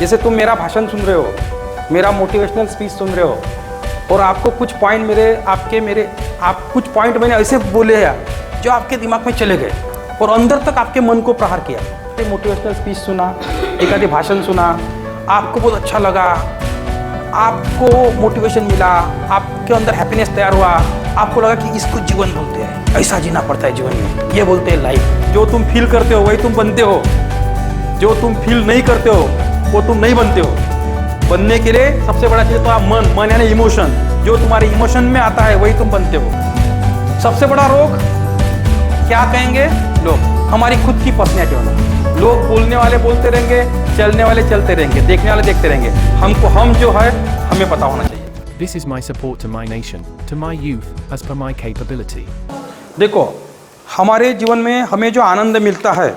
जैसे तुम मेरा भाषण सुन रहे हो, मेरा मोटिवेशनल स्पीच सुन रहे हो, और आपको कुछ पॉइंट आप कुछ पॉइंट मैंने ऐसे बोले हैं जो आपके दिमाग में चले गए और अंदर तक आपके मन को प्रहार किया। मोटिवेशनल स्पीच सुना, एक आधी भाषण सुना, आपको बहुत अच्छा लगा, आपको मोटिवेशन मिला, आपके अंदर हैप्पीनेस तैयार हुआ, आपको लगा कि इसको जीवन बोलते हैं, ऐसा जीना पड़ता है जीवन में, ये बोलते हैं लाइफ। जो तुम फील करते हो वही तुम बनते हो, जो तुम फील नहीं करते हो वो तुम नहीं बनते हो। बनने के लिए सबसे बड़ा चीज़ तो मन यानी इमोशन, जो तुम्हारे इमोशन में आता है वही तुम बनते हो। सबसे बड़ा रोग क्या कहेंगे लोग? हमारी खुद की पर्सनैलिटी होना। लोग बोलने वाले बोलते रहेंगे, चलने वाले चलते रहेंगे, देखने वाले देखते रहेंगे। हम जो है हमें पता होना चाहिए। This is my support to my nation, to my youth, as per my capability. देखो, हमारे जीवन में हमें जो आनंद मिलता है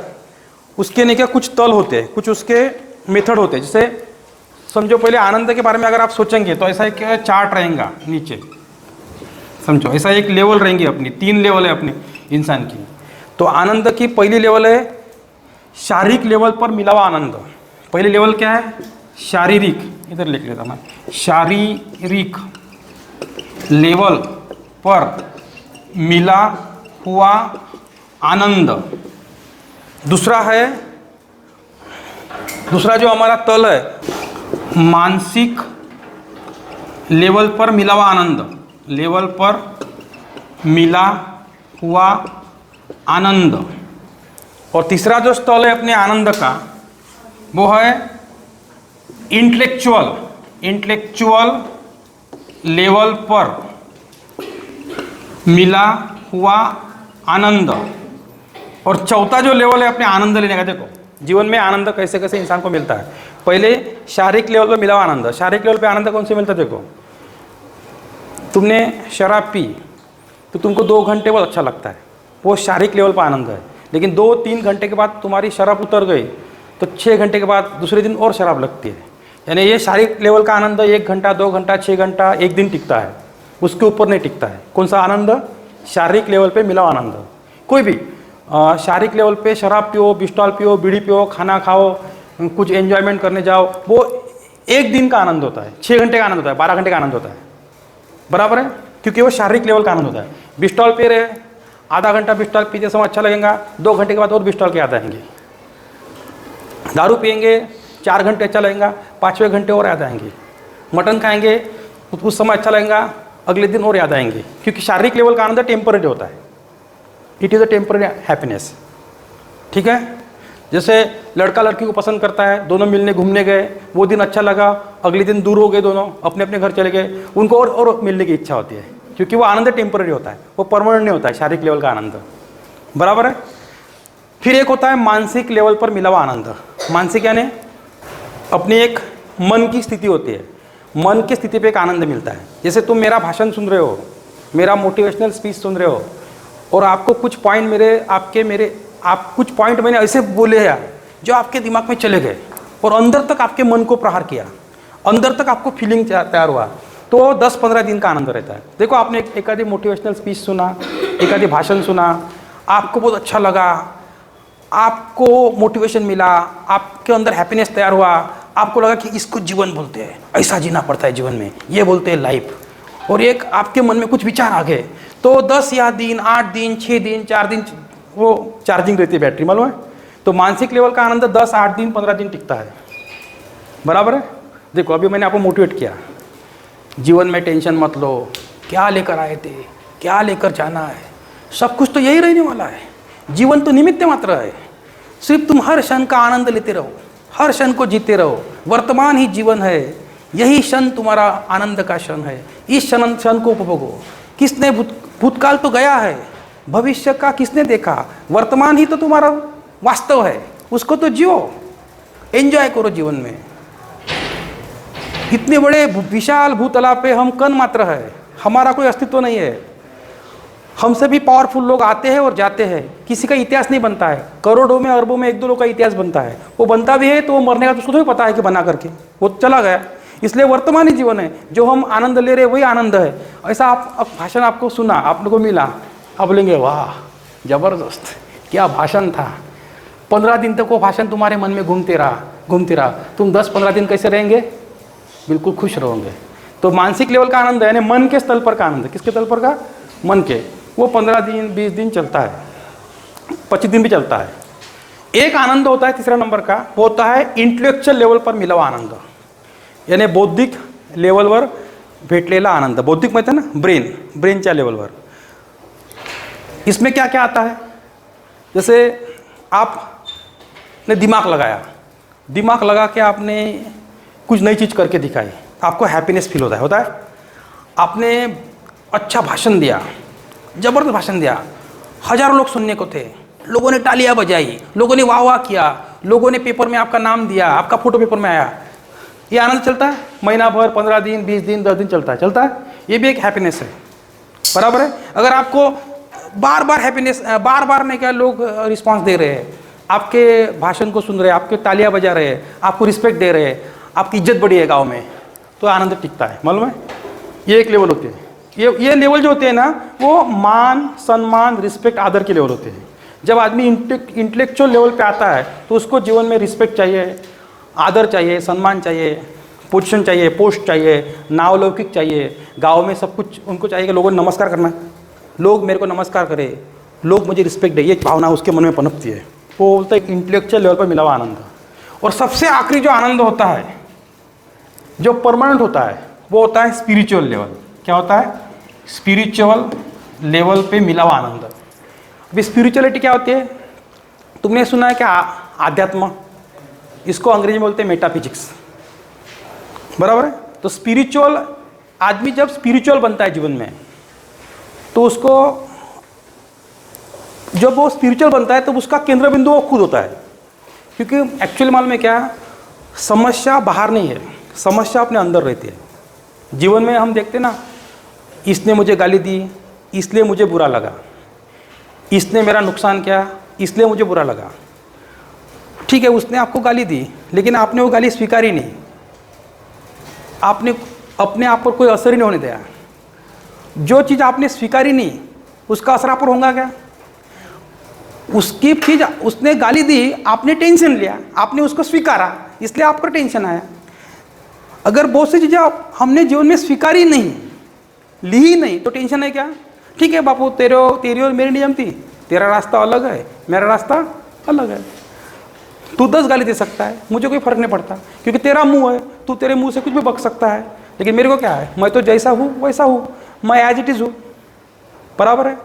उसके नहीं क्या कुछ तल होते हैं, कुछ उसके मेथड होते हैं। जैसे समझो, पहले आनंद के बारे में अगर आप सोचेंगे तो ऐसा एक चार्ट रहेगा नीचे, समझो ऐसा एक लेवल रहेंगी अपनी, 3 लेवल है अपने इंसान की। तो आनंद की पहली लेवल है शारीरिक लेवल पर मिला हुआ आनंद। पहली लेवल क्या है? शारीरिक, इधर लिख लेता मैं, शारीरिक लेवल पर मिला हुआ आनंद। दूसरा जो हमारा तल है मानसिक लेवल पर मिला हुआ आनंद, लेवल पर मिला हुआ आनंद। और तीसरा जो स्थल है अपने आनंद का वो है इंटेलेक्चुअल लेवल पर मिला हुआ आनंद। और चौथा जो लेवल है अपने आनंद लेने का, देखो जीवन में आनंद कैसे कैसे इंसान को मिलता है। पहले शारीरिक लेवल पर मिला हुआ आनंद। शारीरिक लेवल पे आनंद कौन से मिलता है? देखो, तुमने शराब पी तो तुमको 2 घंटे बहुत अच्छा लगता है, वो शारीरिक लेवल पर आनंद है। लेकिन 2-3 घंटे के बाद तुम्हारी शराब उतर गई तो 6 घंटे के बाद दूसरे दिन और शराब लगती है। यानी ये शारीरिक लेवल का आनंद 1 घंटा, 2 घंटा, 6 घंटा, 1 दिन टिकता है, उसके ऊपर नहीं टिकता है। कौन सा आनंद? शारीरिक लेवल पे मिला आनंद। कोई भी शारीरिक लेवल पे शराब पियो, बिस्टॉल पियो, बीड़ी पियो, खाना खाओ, कुछ एंजॉयमेंट करने जाओ, वो 1 दिन का आनंद होता है, 6 घंटे का आनंद होता है, 12 घंटे का आनंद होता है, बराबर है, क्योंकि वो शारीरिक लेवल का आनंद होता है। बिस्टॉल पी रहे, आधा घंटा बिस्टॉल पीते समय अच्छा लगेगा, 2 घंटे के बाद और बिस्टॉल के याद आएंगे। दारू पियेंगे, 4 घंटे अच्छा लगेगा, 5वें घंटे और याद आएंगे। मटन खाएंगे, उस समय अच्छा लगेगा, अगले दिन और याद आएंगे, क्योंकि शारीरिक लेवल का आनंद टेम्पररी होता है। It is a temporary happiness, ठीक है। जैसे लड़का लड़की को पसंद करता है, दोनों मिलने घूमने गए, वो दिन अच्छा लगा, अगले दिन दूर हो गए, दोनों अपने अपने घर चले गए, उनको और मिलने की इच्छा होती है, क्योंकि वो आनंद टेम्पररी होता है, वो परमानेंट नहीं होता है शारीरिक लेवल का आनंद, बराबर है। फिर एक होता है मानसिक लेवल पर मिला हुआ आनंद। मानसिक यानी अपनी एक मन की स्थिति होती है, मन की स्थिति पे एक आनंद मिलता है। जैसे तुम मेरा भाषण सुन रहे हो, मेरा मोटिवेशनल स्पीच सुन रहे हो, और आपको कुछ पॉइंट आप कुछ पॉइंट मैंने ऐसे बोले हैं जो आपके दिमाग में चले गए और अंदर तक आपके मन को प्रहार किया, अंदर तक आपको फीलिंग तैयार हुआ, तो 10-15 दिन का आनंद रहता है। देखो, आपने एक आधी मोटिवेशनल स्पीच सुना, एक आधी भाषण सुना, आपको बहुत अच्छा लगा, आपको मोटिवेशन मिला, आपके अंदर हैप्पीनेस तैयार हुआ, आपको लगा कि इसको जीवन बोलते हैं, ऐसा जीना पड़ता है जीवन में, ये बोलते हैं लाइफ। और एक आपके मन में कुछ विचार आ गए, तो 10 या दिन, 8 दिन, 6 दिन, 4 दिन वो चार्जिंग रहती है बैटरी, मालूम है। तो मानसिक लेवल का आनंद 10, 8 दिन, 15 दिन टिकता है, बराबर है। देखो, अभी मैंने आपको मोटिवेट किया, जीवन में टेंशन मत लो, क्या लेकर आए थे, क्या लेकर जाना है, सब कुछ तो यही रहने वाला है, जीवन तो निमित्त मात्र है। सिर्फ तुम हर क्षण का आनंद लेते रहो, हर क्षण को जीते रहो, वर्तमान ही जीवन है, यही क्षण तुम्हारा आनंद का क्षण है, इस क्षण को उपभोगो। किसने भूतकाल तो गया है, भविष्य का किसने देखा, वर्तमान ही तो तुम्हारा वास्तव है, उसको तो जियो, एंजॉय करो जीवन में। इतने बड़े विशाल भूतला पे हम कण मात्र है, हमारा कोई अस्तित्व नहीं है। हमसे भी पावरफुल लोग आते हैं और जाते हैं, किसी का इतिहास नहीं बनता है, करोड़ों में अरबों में 1-2 लोग का इतिहास बनता है, वो बनता भी है तो वो मरने का तो उसको थोड़ी पता है कि बना करके वो चला गया। इसलिए वर्तमान ही जीवन है, जो हम आनंद ले रहे हैं वही आनंद है। ऐसा आप भाषण आपको सुना, आप लोगों को मिला, आप बोलेंगे वाह ज़बरदस्त, क्या भाषण था। 15 दिन तक वो भाषण तुम्हारे मन में घूमते रहा, घूमती रहा, तुम 10-15 दिन कैसे रहेंगे? बिल्कुल खुश रहोगे। तो मानसिक लेवल का आनंद है, यानी मन के स्थल पर का आनंद है। किसके स्थल पर का? मन के। वो 15 दिन 20 दिन चलता है, 25 दिन भी चलता है। एक आनंद होता है तीसरा नंबर का, वो होता है इंटेलेक्चुअल लेवल पर मिला हुआ आनंद, यानी बौद्धिक लेवलवर भेटलेला आनंद. बौद्धिक माहिती आहे ना, ब्रेनच्या लेवलवर. इसमें क्या क्या आता है? जैसे आपने दिमाग लगा के आपने कुछ नई चीज़ करके दिखाई, आपको हैप्पीनेस फील होता है. आपने अच्छा भाषण दिया, ज़बरदस्त भाषण दिया, हज़ारों लोग सुनने को थे, लोगों ने तालियां बजाई, लोगों ने वाह वाह किया, लोगों ने पेपर में आपका नाम दिया, आपका फोटो पेपर में आया. ये आनंद चलता है महीना भर, 15 दिन, 20 दिन, 10 दिन चलता है. ये भी एक हैप्पीनेस है, बराबर है. अगर आपको बार बार हैप्पीनेस, बार बार नहीं क्या, लोग रिस्पांस दे रहे हैं, आपके भाषण को सुन रहे हैं, आपके तालियां बजा रहे हैं, आपको रिस्पेक्ट दे रहे हैं, आपकी इज्जत बढ़ी है गाँव में, तो आनंद टिकता है. मालूम है? ये एक लेवल होते हैं. ये लेवल जो होते हैं ना, वो मान, सम्मान, रिस्पेक्ट, आदर के लेवल होते हैं. जब आदमी इंटेलेक्चुअल लेवल पे आता है तो उसको जीवन में रिस्पेक्ट चाहिए, आदर चाहिए, सम्मान चाहिए, पोजीशन चाहिए, पोस्ट चाहिए, नावलौकिक चाहिए. गांव में सब कुछ उनको चाहिए कि लोगों ने नमस्कार करना, लोग मेरे को नमस्कार करें, लोग मुझे रिस्पेक्ट दे. ये भावना उसके मन में पनपती है. वो बोलता है इंटेलेक्चुअल लेवल पर मिला हुआ आनंद. और सबसे आखिरी जो आनंद होता है, जो परमानेंट होता है, वो होता है स्पिरिचुअल लेवल. क्या होता है? स्पिरिचुअल लेवल पे मिला हुआ आनंद. अभी स्पिरिचुअलिटी क्या होती है? तुमने सुना है क्या? आध्यात्म, इसको अंग्रेजी में बोलते हैं मेटाफिजिक्स, बराबर है. तो स्पिरिचुअल आदमी जब स्पिरिचुअल बनता है जीवन में, तो उसको, जब वो स्पिरिचुअल बनता है तो उसका केंद्र बिंदु वो खुद होता है. क्योंकि एक्चुअली मालूम है क्या, समस्या बाहर नहीं है, समस्या अपने अंदर रहती है. जीवन में हम देखते ना, इसने मुझे गाली दी इसलिए मुझे बुरा लगा, इसने मेरा नुकसान किया इसलिए मुझे बुरा लगा. ठीक है, उसने आपको गाली दी, लेकिन आपने वो गाली स्वीकारी नहीं, आपने अपने आप पर कोई असर ही नहीं होने दिया. जो चीज़ आपने स्वीकारी नहीं, उसका असर आप पर होगा क्या? उसकी चीज़, उसने गाली दी, आपने टेंशन लिया, आपने उसको स्वीकारा, इसलिए आपको टेंशन आया. अगर बहुत सी चीज़ें हमने जीवन में स्वीकारी नहीं, ली ही नहीं, तो टेंशन है क्या? ठीक है बापू, तेरी और मेरी नहीं जमती, तेरा रास्ता अलग है, मेरा रास्ता अलग है. तू 10 गाली दे सकता है, मुझे कोई फर्क नहीं पड़ता, क्योंकि तेरा मुंह है, तू तेरे मुंह से कुछ भी बक सकता है. लेकिन मेरे को क्या है, मैं तो जैसा हूँ वैसा हूँ, मैं एज इट इज़ हूँ, बराबर है.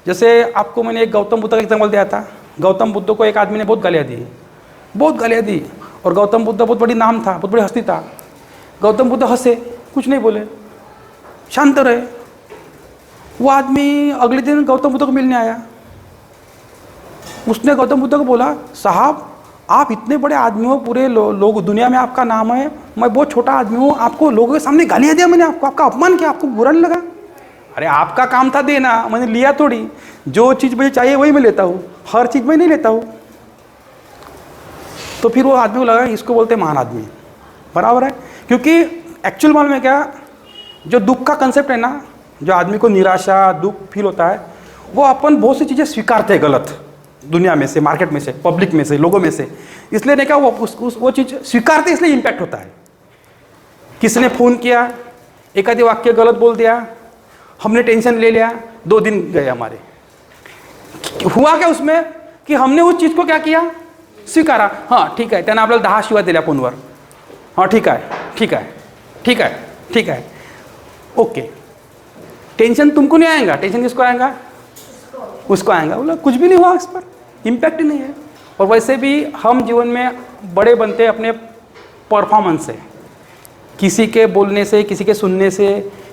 जैसे आपको मैंने एक गौतम बुद्ध का एग्जाम्पल दिया था. गौतम बुद्ध को एक आदमी ने बहुत गालियाँ दी, और गौतम बुद्ध बहुत बड़ी नाम था, बहुत बड़ी हस्ती था. गौतम बुद्ध हंसे, कुछ नहीं बोले, शांत रहे. वो आदमी अगले दिन गौतम बुद्ध को मिलने आया. उसने गौतम बुद्ध को बोला, साहब आप इतने बड़े आदमी हो, पूरे लोग दुनिया में आपका नाम है, मैं बहुत छोटा आदमी हूँ, आपको लोगों के सामने गालियाँ दिया मैंने, आपको, आपका अपमान किया, आपको बुरा नहीं लगा? अरे आपका काम था देना, मैंने लिया थोड़ी. जो चीज़ मुझे चाहिए वही मैं लेता हूँ, हर चीज़ मैं नहीं लेता हूँ. तो फिर वो आदमी को लगा इसको बोलते महान आदमी, बराबर है. क्योंकि एक्चुअल मालूम है क्या, जो दुख का कंसेप्ट है ना, जो आदमी को निराशा दुख फील होता है, वो अपन बहुत सी चीज़ें स्वीकारते हैं गलत, दुनिया में से, मार्केट में से, पब्लिक में से, लोगों में से. इसलिए नहीं क्या, वो चीज़ स्वीकारते इसलिए इम्पैक्ट होता है. किसी ने फ़ोन किया, एक आधे वाक्य गलत बोल दिया, हमने टेंशन ले लिया, 2 दिन गए हमारे. हुआ क्या उसमें कि हमने उस चीज़ को क्या किया, स्वीकारा. हाँ ठीक आहे, त्यानं आपल्याला 10 शिव्या दिल्या फोनवर. हाँ ठीक है, ओके. टेंशन तुमको नहीं आएगा, टेंशन किसको आएगा? उसको आएगा. बोला कुछ भी नहीं हुआ, इस पर इम्पैक्ट ही नहीं है. और वैसे भी हम जीवन में बड़े बनते हैं अपने परफॉर्मेंस से, किसी के बोलने से, किसी के सुनने से,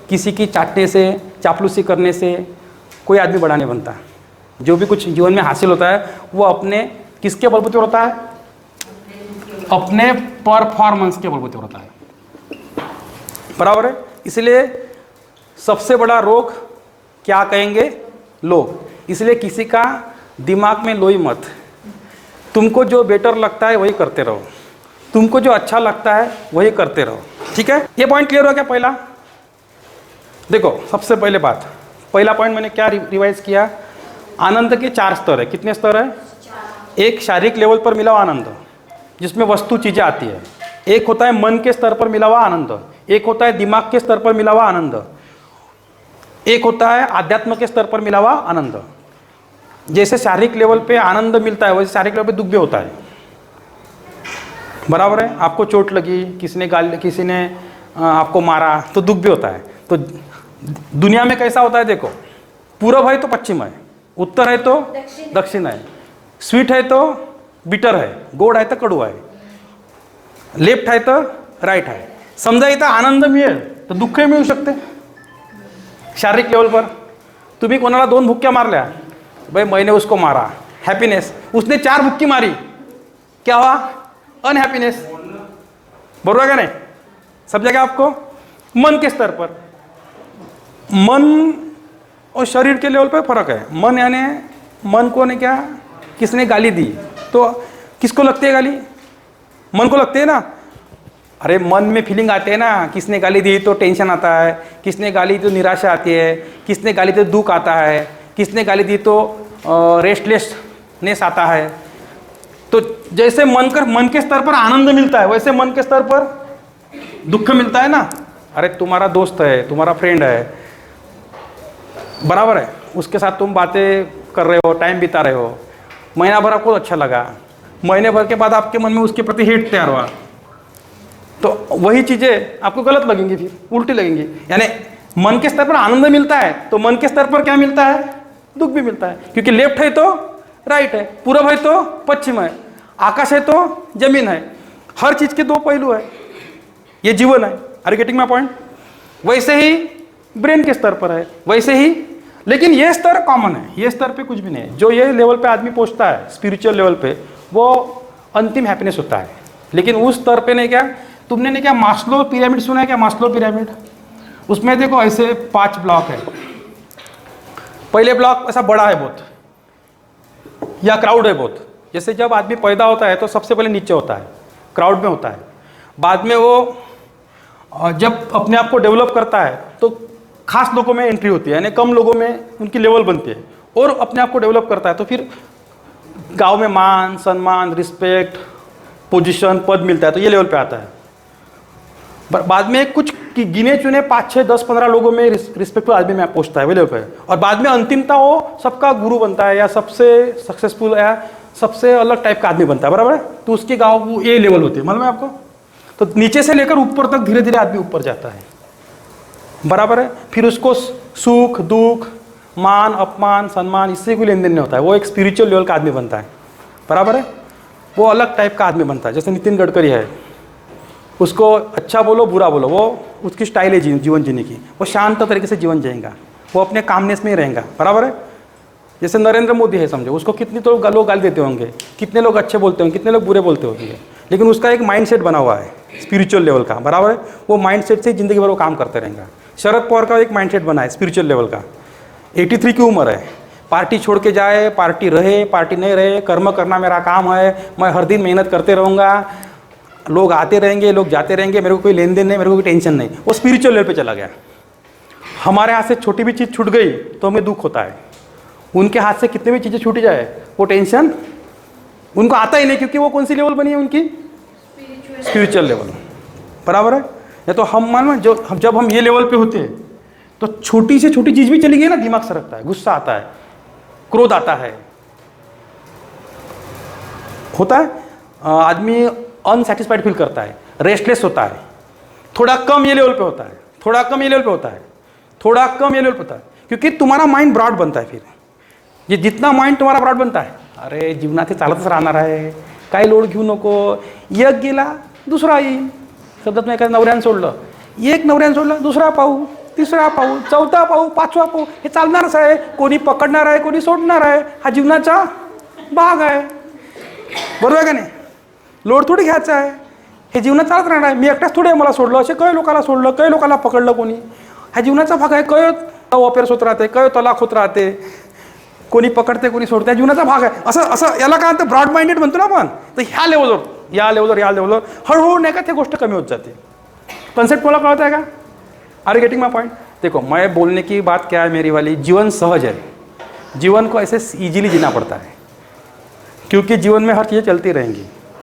किसी की चाटने से, चापलूसी करने से कोई आदमी बड़ा नहीं बनता. जो भी कुछ जीवन में हासिल होता है वो अपने किसके बलबूते होता है? अपने परफॉर्मेंस के बलबूते होता है, बराबर है. इसलिए सबसे बड़ा रोग क्या कहेंगे लोग, इसलिए किसी का दिमाग में लोई मत. तुमको जो बेटर लगता है वही करते रहो, तुमको जो अच्छा लगता है वही करते रहो. ठीक है, ये पॉइंट क्लियर हो गया. पहला देखो, सबसे पहला पॉइंट मैंने क्या रिवाइज किया, आनंद के 4 स्तर है. कितने स्तर है? एक शारीरिक लेवल पर मिला हुआ आनंद, जिसमें वस्तु चीज़ें आती है। एक होता है मन के स्तर पर मिला हुआ आनंद, एक होता है दिमाग के स्तर पर मिला हुआ आनंद, एक होता है आध्यात्म के स्तर पर मिला हुआ आनंद। जैसे शारीरिक लेवल पे आनंद मिलता है, वैसे शारीरिक लेवल पे दुख भी होता है। बराबर है? आपको चोट लगी, किसी ने आपको मारा, तो दुख भी होता है। तो दुनिया में कैसा होता है देखो, पूरब है तो पश्चिम है, उत्तर है तो दक्षिण है, स्वीट है तो बिटर है, गोड है तो कडू है, लेफ्ट है तो राईट आहे. समजा इथं आनंद मिळेल तर दुःखही मिळू शकते. शारीरिक लेवल पर तुम्ही कोणाला 2 भुक्क्या मारल्या, भाई मैंने उसको मारा, हैप्पीनेस. उसने 4 भुक्की मारी, क्या हुआ? अनहैप्पीनेस. बरोबर क्या नहीं? समझा क्या आपको? मन के स्तर पर, मन और शरीर के लेवल पे फर्क है. मन यानी मन को ने क्या, किसने गाली दी तो किसको लगती है गाली? मन को लगती है ना. अरे मन में फीलिंग आते हैं ना, किसने गाली दी तो टेंशन आता है, किसने गाली दी तो निराशा आती है, किसने गाली दी तो दुख आता है, किसने गाली दी तो रेस्टलेसनेस आता है. तो जैसे मन के स्तर पर आनंद मिलता है, वैसे मन के स्तर पर दुख मिलता है ना. अरे तुम्हारा दोस्त है, तुम्हारा फ्रेंड है, बराबर है, उसके साथ तुम बातें कर रहे हो, टाइम बिता रहे हो, महीना भर आपको अच्छा लगा, महीने भर के बाद आपके मन में उसके प्रति हेट तैयार हुआ, तो वही चीज़ें आपको गलत लगेंगी, फिर उल्टी लगेंगी. यानी मन के स्तर पर आनंद मिलता है तो मन के स्तर पर क्या मिलता है? दुख भी मिलता है. क्योंकि लेफ्ट है तो राइट है, पूरब है तो पश्चिम है, आकाश है तो जमीन है. हर चीज़ के 2 पहलू है. ये जीवन है. Are getting my point? वैसे ही ब्रेन के स्तर पर है, वैसे ही. लेकिन ये स्तर कॉमन है, ये स्तर पे कुछ भी नहीं है. जो ये लेवल पे आदमी पहुंचता है स्पिरिचुअल लेवल पे, वो अंतिम हैप्पीनेस होता है. लेकिन उस स्तर पे नहीं, क्या तुमने ने क्या मास्लो पिरामिड सुना है क्या? मास्लो पिरामिड, उसमें देखो ऐसे 5 ब्लॉक है. पहले ब्लॉक ऐसा बड़ा है बहुत, या क्राउड है बहुत. जैसे जब आदमी पैदा होता है तो सबसे पहले नीचे होता है, क्राउड में होता है. बाद में वो जब अपने आप को डेवलप करता है तो खास लोगों में एंट्री होती है, यानी कम लोगों में उनकी लेवल बनती है, और अपने आप को डेवलप करता है तो फिर गांव में मान सम्मान, रिस्पेक्ट, पोजीशन, पद मिलता है, तो ये लेवल पे आता है. बाद में कुछ गिने चुने 5, 6, 10, 15 लोगों में रिस्पेक्टफुल आदमी में पहुंचता है, वो लेवल पे. और बाद में अंतिमता वो सबका गुरु बनता है, या सबसे सक्सेसफुल या सबसे अलग टाइप का आदमी बनता है. बराबर है? तो उसके गाँव वो ये लेवल होती है, मालूम है आपको? तो नीचे से लेकर ऊपर तक धीरे धीरे आदमी ऊपर जाता है. बराबर है? फिर उसको सुख दुख, मान अपमान, सम्मान, इससे कोई लेन देन नहीं होता है. वो एक स्पिरिचुअल लेवल का आदमी बनता है. बराबर है? वो अलग टाइप का आदमी बनता है. जैसे नितिन गडकरी है, उसको अच्छा बोलो बुरा बोलो, वो उसकी स्टाइल है जीवन जीने की. वो शांत तरीके से जीवन जिएगा, वो अपने कामनेस में ही रहेगा. बराबर है? जैसे नरेंद्र मोदी है, समझो, उसको कितनी तो लोग गाली देते होंगे, कितने लोग अच्छे बोलते होंगे, कितने लोग बुरे बोलते होंगे, लेकिन उसका एक माइंडसेट बना हुआ है स्पिरिचुअल लेवल का. बराबर है? वो माइंडसेट से ज़िंदगी भर वो काम करते रहेंगे. शरद पवार का एक माइंडसेट बना है स्पिरिचुअल लेवल का. 83 की उम्र है, पार्टी छोड़ के जाए, पार्टी रहे, पार्टी नहीं रहे, कर्म करना मेरा काम है, मैं हर दिन मेहनत करते रहूँगा, लोग आते रहेंगे, लोग जाते रहेंगे, मेरे को कोई लेन देन नहीं, मेरे को कोई टेंशन नहीं. वो स्पिरिचुअल लेवल पे चला गया. हमारे हाथ से छोटी भी चीज़ छूट गई तो हमें दुख होता है. उनके हाथ से कितनी भी चीज़ें छूट जाए वो टेंशन उनको आता ही नहीं, क्योंकि वो कौन सी लेवल बनी है उनकी? Spiritual level. बराबर है? या तो हम मान जब हम ये लेवल पे होते हैं तो छोटी से छोटी चीज़ भी चली गई ना, दिमाग सरकता है, गुस्सा आता है, क्रोध आता है, होता है. आदमी अनसेटिस्फाइड फील करता है, रेस्टलेस होता है. थोड़ा कम ये लेवल पे होता है, थोड़ा कम ये लेवल पे होता है, थोड़ा कम ये लेवल पे होता है. क्योंकि तुम्हारा माइंड ब्रॉड बनता है. फिर ये जितना माइंड तुम्हारा ब्रॉड बनता है, अरे जीवनात हे चालतच राहणार आहे, काय लोड घेऊ नको, एक गेला दुसरा येईल. शब्दात मी एखाद्या नवऱ्यानं सोडलं, एक नवऱ्यानं सोडलं, दुसरा पाहू, तिसरा पाहू, चौथा पाहू, 5वा पाहू, हे चालणारच आहे. कोणी पकडणार आहे, कोणी सोडणार आहे. हा जीवनाचा भाग आहे. बरोबर आहे का नाही? लोड थोडी घ्यायचा आहे, हे जीवनात चालत राहणार आहे. मी एकटाच थोडे मला सोडलं, असे काही लोकांना सोडलं, काही लोकांना पकडलं कोणी. हा जीवनाचा भाग आहे. काही अफेअर्स होत राहते, काही तलाक होत राहते, कोणी पकडते, कोणी सोडते. हा जीवनाचा भाग आहे. असं याला काय म्हणतं? ब्रॉड माइंडेड म्हणतो ना आपण. तर ह्या लेवलवर हळूहळू नाही का ते गोष्ट कमी होत जाते. कॉन्सेप्ट मला कळत आहे का? Are getting my point? देखो, मैं बोलने की बात क्या है मेरी वाली, जीवन सहज है. जीवन को ऐसे इजीली जीना पड़ता है, क्योंकि जीवन में हर चीज़ें चलती रहेंगी.